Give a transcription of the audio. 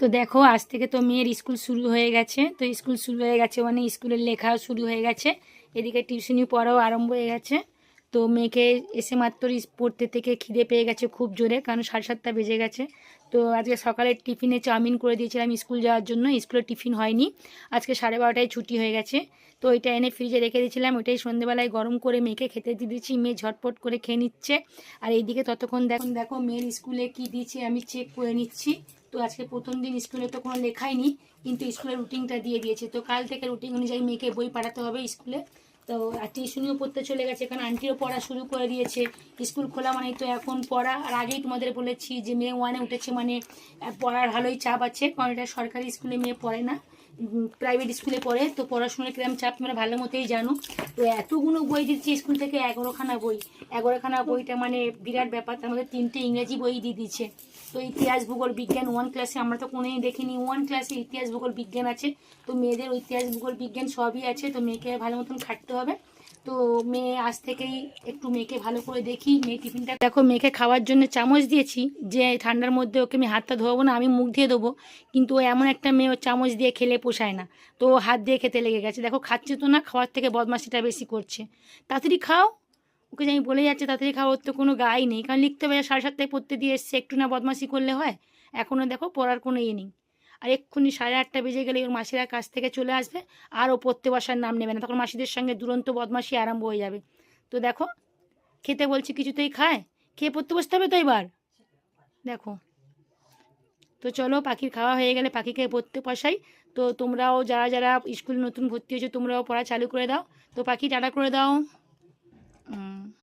তো দেখো আজ থেকে তো মেয়ের স্কুল শুরু হয়ে গেছে। তো স্কুল শুরু হয়ে গেছে মানে স্কুলের লেখাও শুরু হয়ে গেছে, এদিকে টিউশনি পড়াও আরম্ভ হয়ে গেছে। তো মেয়েকে এসে মাত্র পড়তে থেকে খিদে পেয়ে গেছে খুব জোরে, কারণ 7:30 বেজে গেছে। তো আজকে সকালে টিফিনে চাউমিন করে দিয়েছিলাম স্কুল যাওয়ার জন্য, স্কুলে টিফিন হয়নি, আজকে 12:30টায় ছুটি হয়ে গেছে। তো ওইটা এনে ফ্রিজে রেখে দিয়েছিলাম, ওইটাই সন্ধ্যেবেলায় গরম করে মেয়েকে খেতে দিয়ে দিচ্ছি। মেয়ে ঝটপট করে খেয়ে নিচ্ছে। আর এইদিকে ততক্ষণ দেখো মেয়ের স্কুলে কি দিয়েছে আমি চেক করে নিচ্ছি। তো আজকে প্রথম দিন স্কুলে তো কোনো লেখাই নি, কিন্তু স্কুলের রুটিনটা দিয়ে দিয়েছে। তো কাল থেকে রুটিন অনুযায়ী মেয়েকে বই পাঠাতে হবে স্কুলে। তো আর টিউশনিও পড়তে চলে গেছে, কারণ আন্টিও পড়া শুরু করে দিয়েছে। স্কুল খোলা মানে তো এখন পড়া। আর আগেই তোমাদের বলেছি যে মেয়ে 1-এ উঠেছে মানে পড়ার ভালোই চাপ আছে, কারণ এটা সরকারি স্কুলে মেয়ে পড়ে না, প্রাইভেট স্কুলে পড়ে। তো পড়াশোনার কিরম চাপ তোমরা ভালো মতোই জানো। তো এতগুলো বই দিচ্ছে স্কুল থেকে, 11খানা বই। 11খানা বইটা মানে বিরাট ব্যাপার, তার মধ্যে 3টে ইংরেজি বই দিয়ে দিচ্ছে। তো ইতিহাস ভূগোল বিজ্ঞান 1 ক্লাসে, আমরা তো কোনোদিন দেখিনি 1 ক্লাসে ইতিহাস ভূগোল বিজ্ঞান আছে। তো মেয়েদের ইতিহাস ভূগোল বিজ্ঞান সবই আছে, তো মেয়েকে ভালো মতন খাটতে হবে। তো মেয়ে আজ থেকেই একটু মেয়েকে ভালো করে দেখি। মেয়ে টিফিনটা দেখো, মেয়েকে খাওয়ার জন্য চামচ দিয়েছি, যে ঠান্ডার মধ্যে ওকে আমি হাতটা ধোবো না, আমি মুখ দিয়ে দেবো। কিন্তু ও এমন একটা মেয়ে, ও চামচ দিয়ে খেলে পোষায় না, তো ও হাত দিয়ে খেতে লেগে গেছে। দেখো খাচ্ছে তো না, খাওয়ার থেকে বদমাশিটা বেশি করছে। তাড়াতাড়ি খাও, ওকে যে আমি বলে যাচ্ছে তাড়াতাড়ি খাওয়া, ওর তো কোনো গায়ে নেই, কারণ লিখতে হবে 7:30টায় পড়তে দিয়ে এসছে, একটু না বদমাশি করলে হয়? এখনও দেখো পড়ার কোনো ইয়ে নেই। আর এক্ষুনি 8:30 বেজে গেলে ওর মাসিরা কাছ থেকে চলে আসবে, আর ও পড়তে বসার নাম নেবে না, তখন মাসিদের সঙ্গে দুরন্ত বদমাশি আরম্ভ হয়ে যাবে। তো দেখো খেতে বলছি কিছুতেই খায়, খেয়ে পড়তে বসতে হবে তো এবার। দেখো, তো চলো পাখির খাওয়া হয়ে গেলে পাখিকে পড়তে বসাই। তো তোমরাও যারা যারা স্কুল নতুন ভর্তি হয়েছো তোমরাও পড়া চালু করে দাও। তো পাখি টাটা করে দাও।